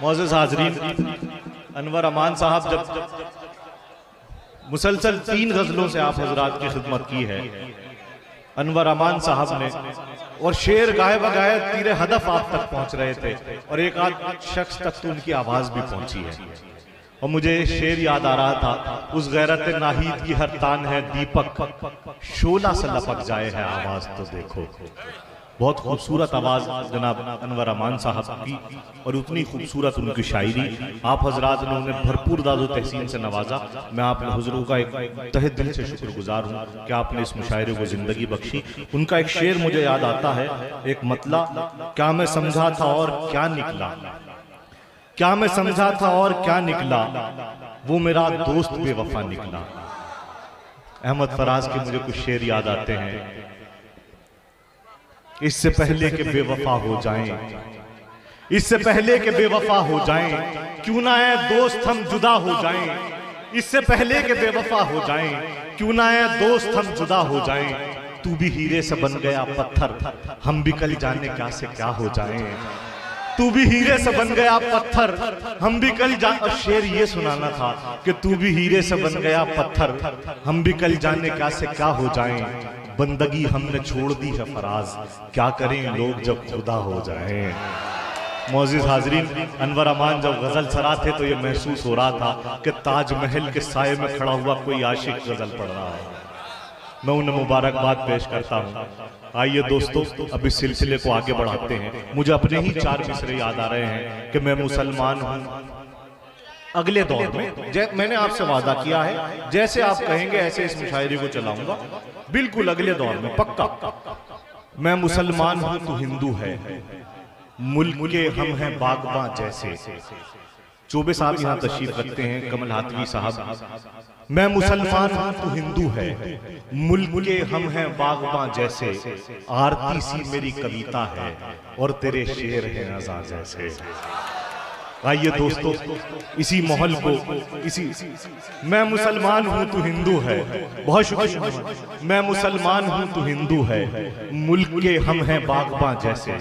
मोअज़्ज़िज़ हाज़रीन, अनवर अमान साहब जब मुसलसल 3 गज़लों से आप हजरात की खिदमत की है, अनवर अमान साहब ने, और शेर गाए बगाए तीरे हदफ आप तक पहुंच रहे थे और एक आध शख्स तक तो उनकी आवाज भी पहुंची है। और मुझे शेर याद आ रहा था, उस गैरत नाहीद की हर तान है दीपक, शोला से लपक जाए है आवाज तो देखो। बहुत खूबसूरत आवाज जनाब अनवर अमान साहब की, और उतनी खूबसूरत उनकी शायरी। आप हजरात ने उन्हें भरपूर दादो तहसीन से नवाजा। मैं आप हुजूर का एक तहे दिल से शुक्रगुजार हूँ कि आपने इस मुशायरे को जिंदगी बख्शी। उनका एक शेर मुझे याद आता है, एक मतला, क्या मैं समझा था और क्या निकला, क्या मैं समझा था और क्या निकला, वो मेरा दोस्त बेवफा निकला। अहमद फराज के मुझे कुछ शेर याद आते हैं, इससे पहले के बेवफा हो जाएं, इससे पहले के बेवफा हो जाएं, क्यों ना आए दोस्त हम जुदा हो जाएं, इससे पहले के बेवफा हो जाएं, क्यों ना आए दोस्त हम जुदा हो जाएं, तू भी हीरे से बन गया पत्थर, हम भी कल जाने क्या से क्या हो जाएं, तू भी हीरे से बन गया पत्थर, हम भी कल और शेर ये सुनाना था कि तू भी हीरे से बन गया पत्थर, हम भी कल जाने क्या से क्या हो जाएं, बंदगी हमने छोड़ दी है फराज, क्या करें लोग जब खुदा हो जाएं। मोअज़्ज़िज़ हाज़रीन, अनवर अमान जब गजल सरा थे तो ये महसूस हो रहा था कि ताजमहल के साये में खड़ा हुआ कोई आशिक गजल पढ़ रहा है। मैं उन्हें मुबारकबाद पेश करता हूँ। आइए दोस्तों, अब इस सिलसिले को आगे बढ़ाते हैं। मुझे अपने ही 4 मिसरे याद आ रहे हैं कि मैं मुसलमान हूँ। अगले दौर में मैंने आपसे वादा किया है, जैसे आप कहेंगे ऐसे इस मुशायरे को चलाऊंगा, बिल्कुल अगले दौर में पक्का। मैं मुसलमान हूं तू हिंदू है, मुल्क के हम हैं बागबां जैसे। चौबे साहब यहाँ तशरीफ रखते हैं, कमल हाथवी साहब। मैं मुसलमान हूं तू हिंदू है, मुल्क के हम हैं बागबां जैसे, आरती सी मेरी कविता है और तेरे शेर हैं अज़ा जैसे। आइए दोस्तों, इसी माहौल को, इसी मैं मुसलमान हूं तू हिंदू है, बहुत शुक्रिया, मैं मुसलमान हूं तू हिंदू है, मुल्क के हम हैं बागबां जैसे,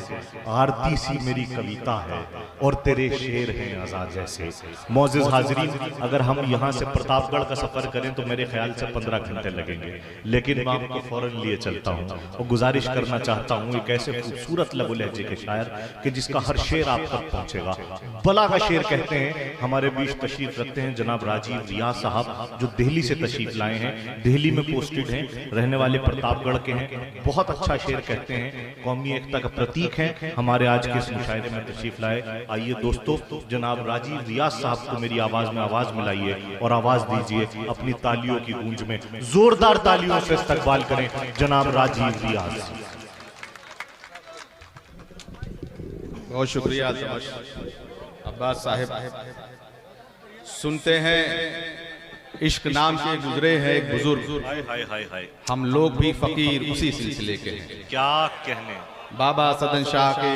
आरती सी मेरी कविता है और तेरे शेर हैं अज़ा जैसे। मोअज़्ज़िज़ हाज़रीन, अगर हम यहाँ से प्रतापगढ़ का सफर करें तो मेरे ख्याल से 15 घंटे लगेंगे, लेकिन मैं आपको फौरन लिए चलता हूँ और गुजारिश करना चाहता हूँ एक ऐसे खूबसूरत लबो लहजे के शायर कि जिसका हर शेर आप तक पहुँचेगा। बला का शेर कहते हैं, हमारे बीच तशरीफ रखते हैं जनाब राजीव रियाज साहब, जो दिल्ली से तशरीफ लाए हैं, दिल्ली में पोस्टेड हैं, रहने वाले प्रतापगढ़ के हैं। बहुत अच्छा शेर कहते हैं, कौमी एकता का प्रतीक है, हमारे आज के इस मुशायरे में तशरीफ लाए। आइए दोस्तों, जनाब राजीव रियाज साहब को मेरी आवाज में आवाज मिलाइए और आवाज दीजिए अपनी तालियों की गूंज में। जोरदार तालियों से इस्तकबाल करें जनाब राजीव रियाज। बहुत शुक्रिया अब्बास साहिब। सुनते हैं, इश्क नाम के गुजरे हैं एक बुजुर्ग, हाय हाय हाय, हम लोग भी फकीर उसी सिलसिले के हैं। क्या कहने, बाबा सदन शाह के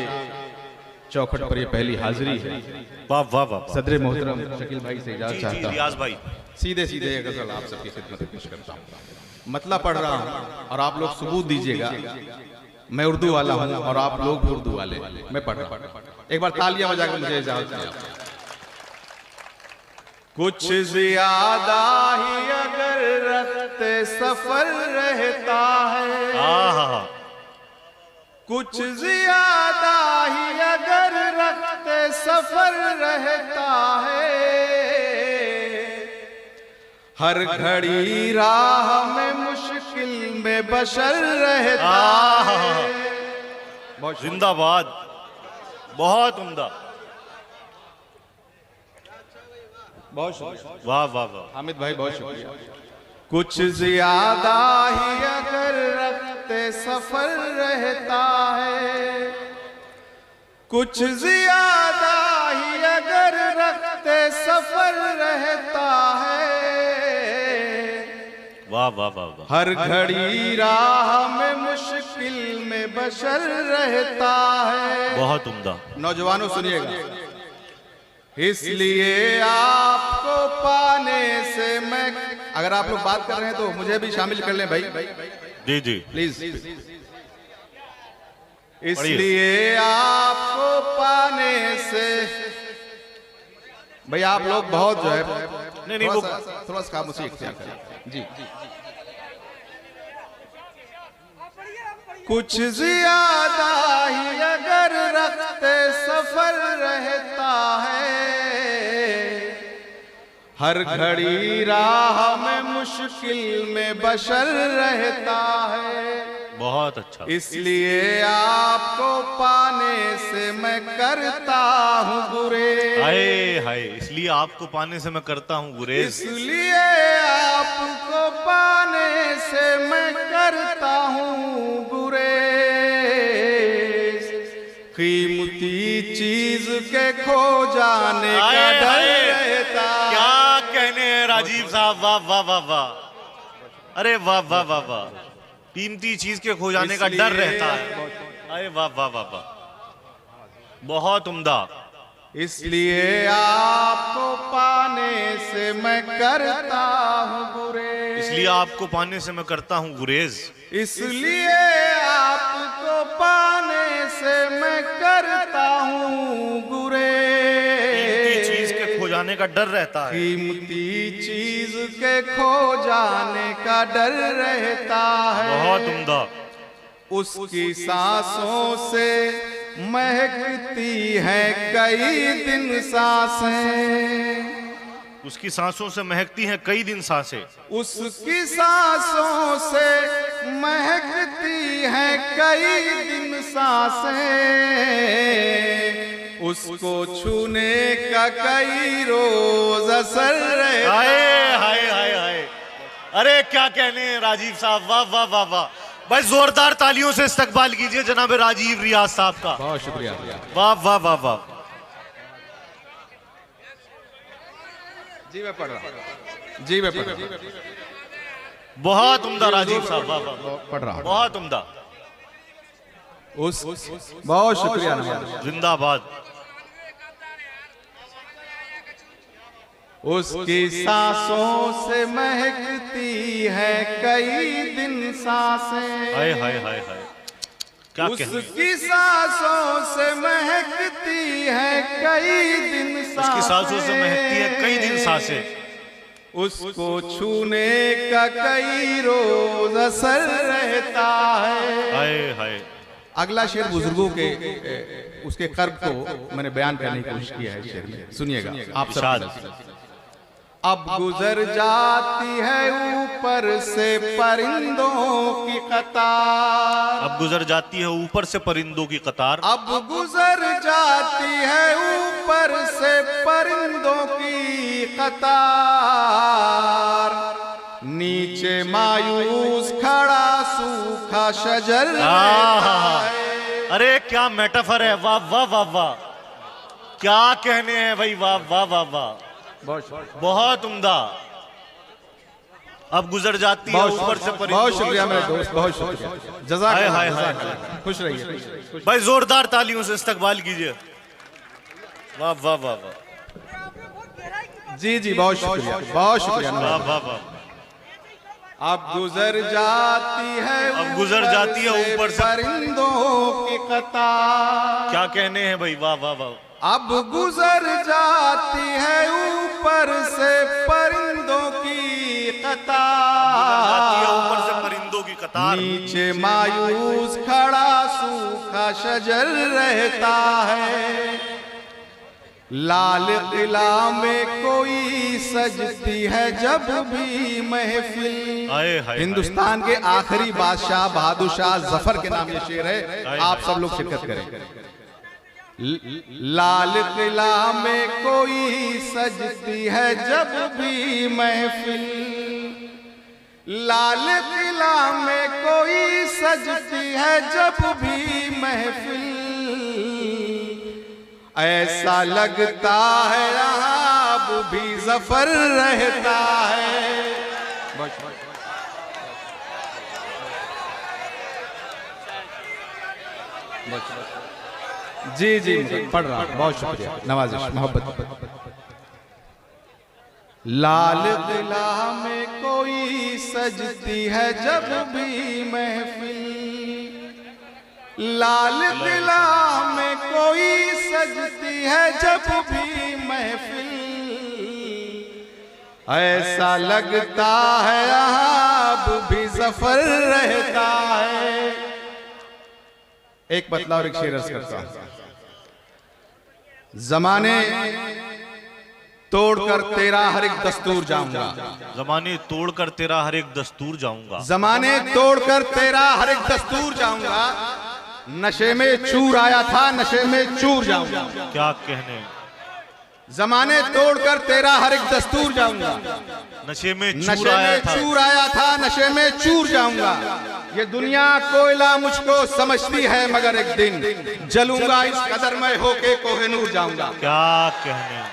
चौखट पर ये पहली हाजिरी है। वाह वाह वाह। सदर मोहतरम शकील भाई से इजाजत चाहता रियाज भाई, सीधे सीधे गजल आप सबकी खिदमत में पेश करता हूँ। मतलब पढ़ रहा हूँ और आप लोग सबूत दीजिएगा, मैं उर्दू वाला हूँ और आप लोग भी उर्दू वाले। मैं पढ़ रहा हूँ, एक बार तालियां बजाकर मुझे इजाजत दें। कुछ ज्यादा ही अगर रखते सफर रहता है, कुछ ज्यादा ही अगर रखते सफर रहता है, हर घड़ी राह में मुश्किल में बशर रहता है। जिंदाबाद, बहुत उम्दा, बहुत शुक्रिया, वाह वाह वाह। हामिद भाई बहुत शुक्रिया। कुछ ज्यादा ही अगर रखते सफर रहता है, कुछ ज्यादा ही अगर रखते सफर रहता है, वाह वाह वाह वाह। हर घड़ी राह में मुश्किल में बशर रहता है। बहुत उम्दा। नौजवानों सुनिएगा, इसलिए आपको पाने से मैं, अगर आप लोग बात कर रहे हैं तो मुझे भी शामिल कर लें भाई। जी जी प्लीज। इसलिए आपको पाने से भाई आप लोग बहुत जो है नहीं वो थोड़ा सा खामोशी इख्तियार करें। जी कुछ ज्यादा ही अगर रखते सफर रहता है, हर घड़ी राह में मुश्किल में बशर रहता है। बहुत अच्छा। इसलिए आपको पाने से मैं करता हूँ गुरेज। हाय हाय, इसलिए आपको पाने से मैं करता हूँ गुरेज। इसलिए आपको पाने से मैं करता हूँ गुरेज। कीमती चीज के खो जाने का डर रहता। क्या कहने हैं राजीव साहब, वाह वाह वाह वाह, अरे वाह वाह वाह वाह। कीमती चीज के खो जाने का डर रहता है। अरे वाह वाह वाह वाह, बहुत उम्दा। इसलिए आपको पाने से मैं करता हूँ गुरेज। इसलिए आपको पाने से मैं करता हूँ गुरेज। इसलिए आपको पाने से मैं करता हूँ गुरेज। कीमती चीज के खो जाने का डर रहता है। कीमती चीज के खो जाने का डर रहता है। बहुत उम्दा। उसकी सांसों से महकती है कई दिन सांसें। उसकी सांसों से महकती हैं कई दिन सांसें। उसकी सांसों से महकती है कई दिन सांसें। उसको छूने का कई रोज असर रहता। हाय हाय हाय हाय, अरे क्या कहने हैं राजीव साहब, वाह वाह वाह वाह। भाई जोरदार तालियों से इस्तकबाल कीजिए जनाब राजीव रियाज साहब का। बहुत शुक्रिया। वाह वाह वाह वाह। जी मैं पढ़ रहा हूँ। जी मैं पढ़ रहा हूँ। बहुत उम्दा राजीव साहब, वाह वाह, पढ़ रहा हूँ। बहुत उम्दा। बहुत शुक्रिया। जिंदाबाद। उसकी सांसों से महकती है कई दिन सांसें। हाय हाय हाय हाय, क्या कहने। उसकी सांसों से महकती है कई दिन सांसें। उसकी सांसों से महकती है कई दिन सांसें। उसको छूने का कई रोज असर रहता है। हाय हाय। अगला शेर बुजुर्गों के उसके कर्ब को मैंने बयान करने की कोशिश की है इस शेर में, सुनिएगा आप सब। अब गुजर जाती है ऊपर से परिंदों की कतार। अब गुजर जाती है ऊपर से परिंदों की कतार। अब गुजर जाती है ऊपर से परिंदों की कतार। नीचे मायूस खड़ा सूखा शजर रहता है। अरे क्या मेटाफर है, वाह वाह वाह वाह, क्या कहने हैं भाई, वाह वाह वाह वाह, बहुत उम्दा। अब गुजर जाती है ऊपर से परिंदों। बहुत शुक्रिया मेरे दोस्त, बहुत शुक्रिया। हाय हाय हाय, खुश रहिए भाई जोरदार तालियों से इस्तकबाल कीजिए। वाह वाह वाह वाह। जी जी बहुत शुक्रिया, बहुत शुक्रिया। वाह वाह वाह। अब गुजर जाती है, अब गुजर जाती है ऊपर से परिंदों की कतार। क्या कहने हैं भाई, वाह वाह वाह। अब गुजर जाती है ऊपर से परिंदों की कतार। ऊपर से परिंदों की कतार। नीचे मायूस खड़ा सूखा शजर रहता है। लाल किला में कोई सजती है जब भी महफिल। हिंदुस्तान के आखिरी बादशाह बहादुर शाह जफर के नाम ये शेर है, आप सब लोग शिरकत करें। लाल किला में कोई सजती है जब भी महफिल। लाल किला में कोई सजती है जब भी महफिल। ऐसा लगता है यहाँ अब भी जफर रहता है। जी जी पढ़ रहा, बहुत शुक्रिया, नवाजिश, मोहब्बत। लाल किला में कोई सजती है जब भी महफिल। लाल किला में कोई सजती है जब भी महफिल। ऐसा लगता है यहाँ अब भी सफर रहता है। एक पतला और एक शेर अर्ज करता हूं। जमाने तोड़कर तेरा हर एक दस्तूर जाऊंगा, जमाने तोड़कर तेरा हर एक दस्तूर जाऊंगा, जमाने तोड़कर तेरा हर एक दस्तूर जाऊंगा, नशे में चूर आया था नशे में चूर जाऊंगा। क्या कहने, जमाने तोड़कर तेरा हर एक दस्तूर जाऊंगा, नशे में नशे में चूर आया था नशे में चूर जाऊंगा। ये दुनिया कोयला मुझको समझती है मगर एक दिन जलूंगा इस कदर में होके कोहिनूर जाऊंगा। क्या कहने।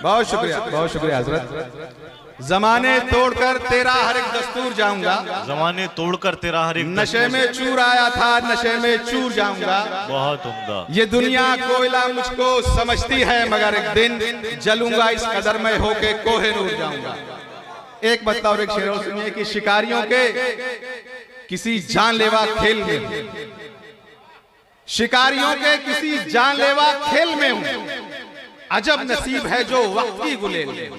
बहुत शुक्रिया हजरत। जमाने तोड़कर तेरा हर एक दस्तूर जाऊंगा, जमाने तोड़कर तेरा हर एक नशे में चूर आया था नशे में चूर जाऊंगा। बहुत उम्दा। ये दुनिया कोयला मुझको समझती है मगर एक दिन जलूंगा इस कदर में होके कोहिनूर जाऊंगा। एक बत्ता और एक शेर और सुनिए कि शिकारियों के किसी जानलेवा खेल में, शिकारियों के किसी जानलेवा खेल में हूं, अजब नसीब है जो वक्त की गुलेल में।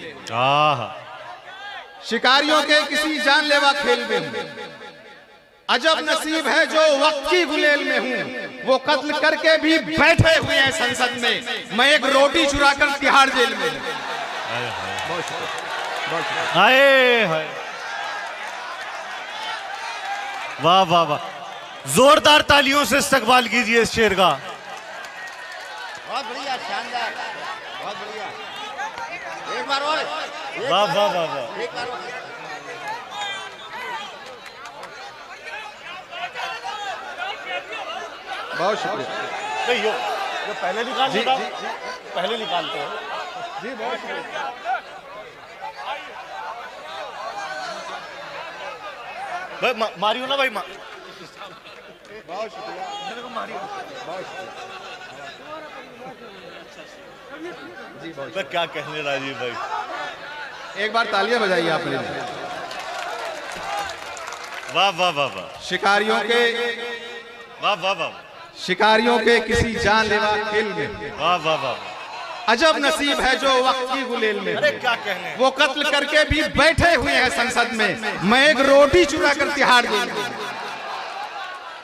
शिकारियों के किसी जानलेवा खेल में हूं, अजब नसीब है जो वक्त की गुलेल में हूं। वो कत्ल करके भी बैठे हुए हैं संसद में, मैं एक रोटी चुराकर तिहाड़ जेल में हूं। हाय हाय, वाह वाह वाह, जोरदार तालियों से इस्तकबाल कीजिए इस शेर का। बहुत बढ़िया, शानदार, बहुत बढ़िया। एक बार और, वाह वाह वाह वाह, एक बार और। बहुत शुक्रिया। नहीं, यो पहले निकाल देता, पहले निकालते हो जी। बहुत शुक्रिया। भाई मारियो ना भाई, बहुत शुक्रिया। जी बहुत। क्या कहने राजीव भाई, एक बार तालियां बजाइए आप मेरे लिए। वाह वाह वाह वाह, शिकारियों के, वाह वाह वाह, शिकारियों के किसी जानलेवा खेल में, वाह वाह वाह, अजब नसीब है जो वक्त की गुलेल में। अरे क्या कहने। वो कत्ल करके भी बैठे हुए हैं संसद में, मैं एक रोटी चुरा कर तिहाड़ जेल में।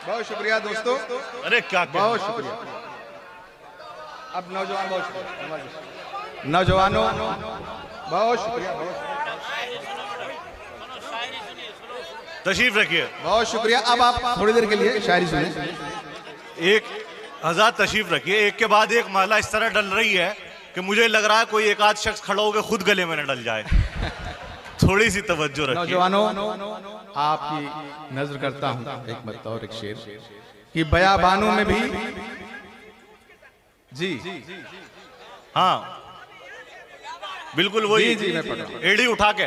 बहुत शुक्रिया दोस्तों। अरे क्या कहने। बहुत शुक्रिया। अब नौजवान, बहुत शुक्रिया नौजवानों, बहुत शुक्रिया। तशरीफ रखिए। बहुत शुक्रिया। अब आप थोड़ी देर के लिए शायरी सुनिए। एक हजार तशरीफ रखिए, एक के बाद एक माला इस तरह डल रही है कि मुझे लग रहा है कोई एक आध शख्स खड़ा होकर खुद गले में न डल जाए। थोड़ी सी तवज्जो रखिए। नौजवानों, आपकी नजर करता हूं एक मत और एक शेर कि बयाबानों में भी जी, हाँ बिल्कुल वही जी, मैं पढ़ रहा हूं। एड़ी उठा के,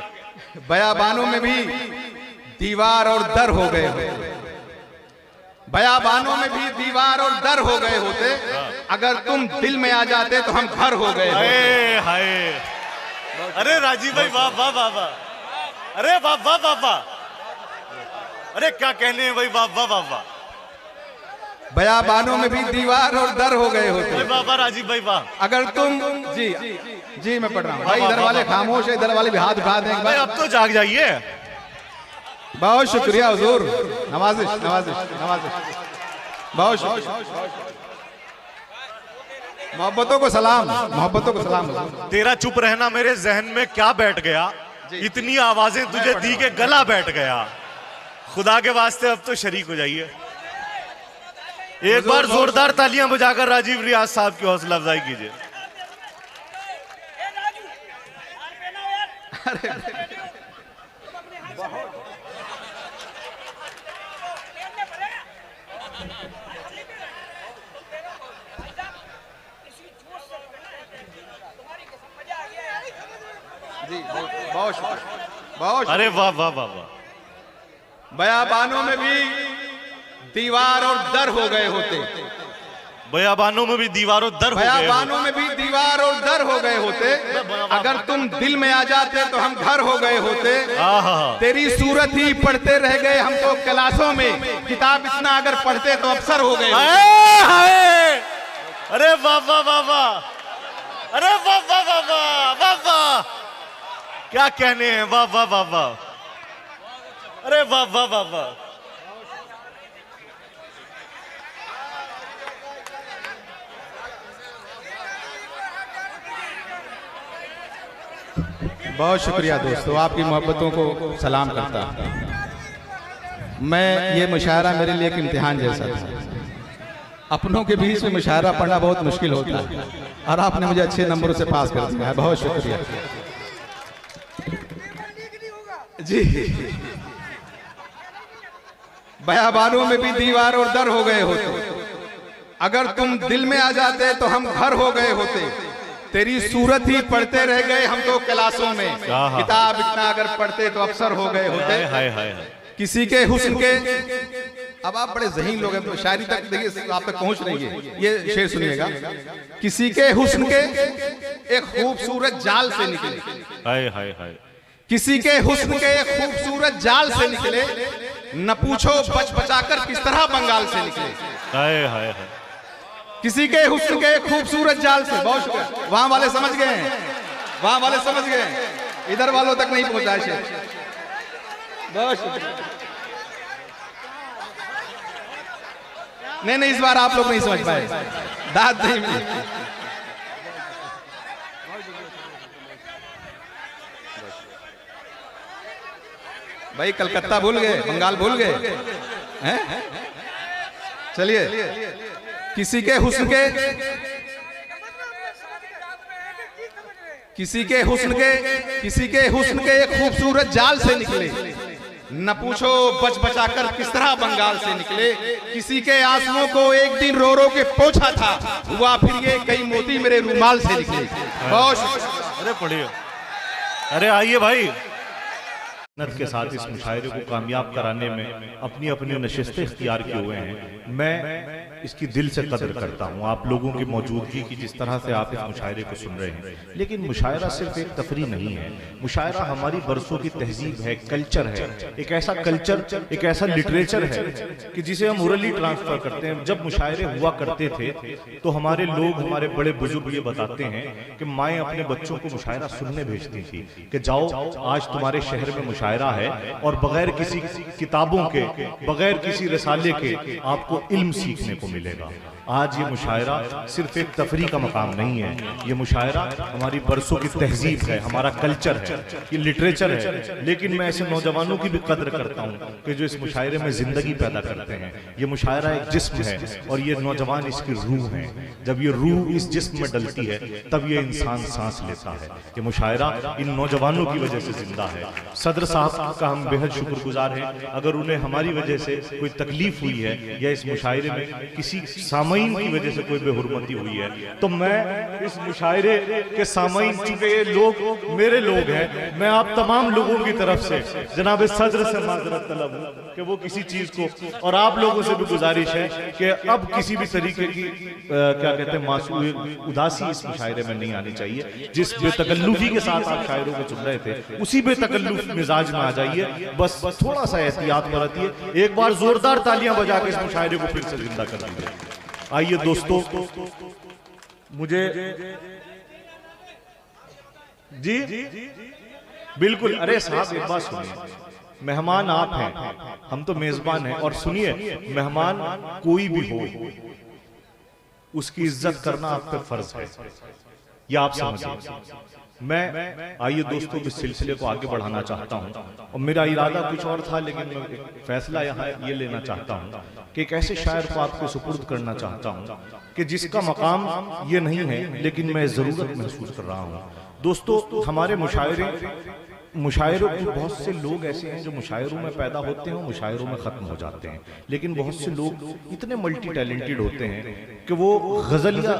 बयाबानों में भी दीवार और दर हो गए हो, बयाबानों में भी दीवार और दर हो गए होते, अगर तुम दिल में आ जाते तो हम घर हो गए होते। हाय हाय, अरे राजीव भाई वाह वाह वाह वाह, अरे वाह वाह वाह वाह, अरे क्या कहने हैं भाई, वाह वाह वाह वाह। बयाबानों में भी दीवार और दर हो गए होते, अरे वाह वाह राजीव भाई वाह। अगर तुम जी जी मैं पढ़ रहा हूँ भाई। इधर वाले खामोश है, इधर वाले भी हाथ उठा दें एक भाई बार। अब तो जाग जाइए। बहुत शुक्रिया हुजूर, नवाजिश नवाजिश नवाजिश, बहुत शुक्रिया। मोहब्बतों को सलाम, मोहब्बतों को सलाम। तेरा चुप रहना मेरे जहन में क्या बैठ गया, इतनी आवाजें तुझे दी के गला बैठ गया। खुदा के वास्ते अब तो शरीक हो जाइए। एक बार जोरदार तालियां बजाकर राजीव रियाज साहब की हौसला अफजाई कीजिए। जी बहुत शुक्रिया, बहुत। अरे वाह वाह वाह वाह, बयाबानों में भी दीवार और दर हो गए होते, बयाबानों में भी दीवारों दर हो गए बयाबानों में भी दीवार और दर हो गए होते, अगर तुम दिल में आ जाते तो हम घर हो गए होते। तेरी सूरत ही पढ़ते रह गए हम तो क्लासों में, किताब इतना अगर पढ़ते तो अफसर हो गए। अरे वाह वाह वाह वाह, अरे वाह वाह वाह वाह वाह वाह, क्या कहने हैं, वाह वाह वाह वाह, अरे वाह वाह वाह वाह। बहुत शुक्रिया दोस्तों, आपकी मोहब्बतों को सलाम करता हूं मैं। ये मुशायरा मेरे लिए एक इम्तिहान जैसा था। अपनों के बीच में मुशायरा पढ़ना बहुत मुश्किल होता है और आपने मुझे अच्छे नंबरों से पास कर दिया है, बहुत शुक्रिया जी। बयाबानों में भी दीवार और दर हो गए होते, अगर तुम दिल में आ जाते तो हम घर हो गए होते। तेरी सूरत ही पढ़ते रह गए हम तो क्लासों में, किताब इतना अगर पढ़ते तो अफसर हो गए होते। किसी के हुस्न के, अब आप बड़े ज़हीन लोग हैं तो शायरी तक देखिए आप तक पहुंच रही है, ये शेर सुनिएगा। किसी के हुस्न के एक खूबसूरत जाल से निकले, हाय हाय हाय, किसी के हुस्न के एक खूबसूरत जाल से निकले, न पूछो बच बचाकर किस तरह बंगाल से निकले। हाय हाय हाय, किसी के हुस्न के खूबसूरत जाल से, बहुत शुक्रिया। वहां वाले समझ गए, वहां वाले समझ गए, इधर वालों तक नहीं पहुंचा शेर, बहुत शुक्रिया। नहीं, इस बार आप लोग नहीं समझ पाए, दाद नहीं मिली। भाई कलकत्ता भूल गए, बंगाल भूल गए हैं? चलिए, किसी के हुस्न के, किसी के हुस्न के एक खूबसूरत जाल से निकले, न पूछो बच बचाकर किस तरह बंगाल से निकले। किसी के आंसुओं को एक दिन रो रो के पोंछा था, हुआ फिर ये कई मोती मेरे रुमाल से निकले। अरे पढ़िए, अरे आइए भाई। मेहनत के साथ इस मुशायरे को कामयाब कराने में अपनी अपनी नशिस्तें इख्तियार किए हुए हैं। मैं इसकी दिल से कदर करता हूँ, आप लोगों की मौजूदगी की, जिस तरह से आप इस मुशायरे को सुन रहे हैं। लेकिन मुशायरा सिर्फ एक तफरी नहीं है, मुशायरा हमारी बरसों की तहजीब है, कल्चर है, एक ऐसा कल्चर, एक ऐसा लिटरेचर है कि जिसे हम ओरली ट्रांसफर करते हैं। जब मुशायरे हुआ करते थे तो हमारे लोग, हमारे बड़े बुजुर्ग ये बताते हैं कि माएँ अपने बच्चों को मुशायरा सुनने भेजती थी कि जाओ आज तुम्हारे शहर में मुशायरा है और बगैर किसी किताबों के, बगैर किसी रसाले के आपको इल्म सीखने को मिलेगा। आज ये मुशायरा सिर्फ एक तफरी का मकाम नहीं है, ये मुशायरा हमारी बरसों की तहजीब है, हमारा कल्चर है, ये लिटरेचर है। लेकिन मैं ऐसे नौजवानों की भी कदर करता हूँ कि जो इस मुशायरे में जिंदगी पैदा करते हैं। ये मुशायरा एक जिस्म है और ये नौजवान इसकी रूह है। जब ये रूह इस जिस्म में डलती है तब ये इंसान सांस लेता है। ये मुशायरा इन नौजवानों की वजह से जिंदा है। सदर साहब का हम बेहद शुक्रगुजार हैं। अगर उन्हें हमारी वजह से कोई तकलीफ हुई है या इस मुशायरे में किसी सामईन की वजह से कोई बेहुरमती हुई है तो मैं इस मुशायरे के सामईन, चूंकि ये लोग मेरे लोग हैं, मैं आप तमाम लोगों की तरफ से जनाब सदर से माजरत तलब हूं कि वो किसी चीज को, और आप लोगों से भी गुजारिश है कि अब किसी भी तरीके की क्या कहते हैं मासूम उदासी इस मुशायरे में नहीं आनी चाहिए। जिस बेतकल्लुफी के साथ आप शायरों को चुन रहे थे उसी बेतकल्लुफ मिजाज में आ जाइए, बस थोड़ा सा एहतियात बरतिए। एक बार जोरदार तालियां बजा के इस मुशायरे को फिर से जिंदा कर दीजिए। आइए दोस्तों, मुझे जी बिल्कुल, अरे साहब एक बात सुनिए, मेहमान आप हैं, हम तो मेजबान हैं। और सुनिए, मेहमान कोई भी हो उसकी इज्जत करना आप पे फर्ज है, यह आप समझिए। मैं आइए दोस्तों इस सिलसिले को आगे बढ़ाना चाहता हूं और मेरा इरादा कुछ और था, लेकिन मैं एक फैसला यहाँ ये लेना चाहता हूं कि एक ऐसे शायर को आपको सुपुर्द करना चाहता हूं कि जिसका मकाम ये नहीं है लेकिन मैं जरूरत महसूस कर रहा हूं। दोस्तों, हमारे मुशायरों में बहुत से लोग ऐसे हैं जो मुशायरों में पैदा होते हैं और मुशायरों में ख़त्म हो जाते हैं। लेकिन बहुत से लोग इतने मल्टी टैलेंटेड होते हैं कि वो गज़लिया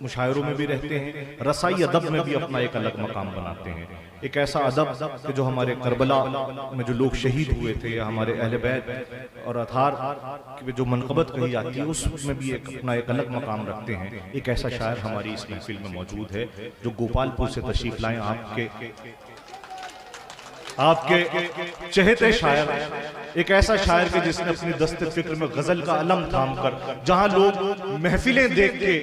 मुशायरों में भी रहते हैं, रसाई अदब में भी अपना एक अलग मकाम बनाते हैं। एक ऐसा अदब कि जो हमारे करबला में जो लोग शहीद हुए थे, या हमारे अहले बैत और अथार की जो मनक़बत कही जाती है, उसमें भी एक अपना एक अलग मकाम रखते हैं। एक ऐसा शायर हमारी इस महफिल में मौजूद है जो गोपालपुर से तशरीफ लाए, आपके चहेते शायर, एक ऐसा शायर के जिसने अपनी दस्ते फिक्र में गजल का अलम थाम कर, जहां लोग महफिलें देख के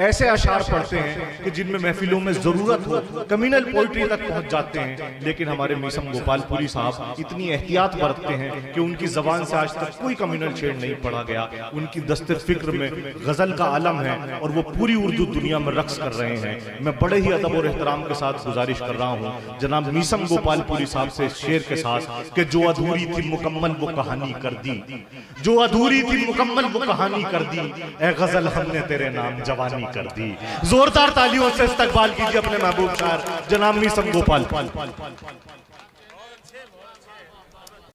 ऐसे अशार पढ़ते हैं कि जिनमें महफिलों में जरूरत हो कम्युनल पोइट्री तक पहुंच जाते हैं, लेकिन हमारे मीसम गोपालपुरी साहब इतनी एहतियात बरतते हैं कि उनकी जबान से आज तक कोई कम्युनल शेर नहीं पढ़ा गया। उनकी दस्ते फिक्र में गजल का अलम है और वो पूरी उर्दू दुनिया में रक्स कर रहे हैं। मैं बड़े ही अदब और एहतराम के साथ गुजारिश कर रहा हूँ जनाब मीसम गोपालपुरी साहब से शेर के साथ कि जो अधूरी थी मुकम्मल वो कहानी कर दी, जो अधूरी थी मुकम्मल वो कहानी कर दी, ए गजल हमने तेरे नाम जवानी कर दी। जोरदार तालियों से इस्तकबाल कीजिए अपने महबूब शायर जनाब मीसम गोपाल।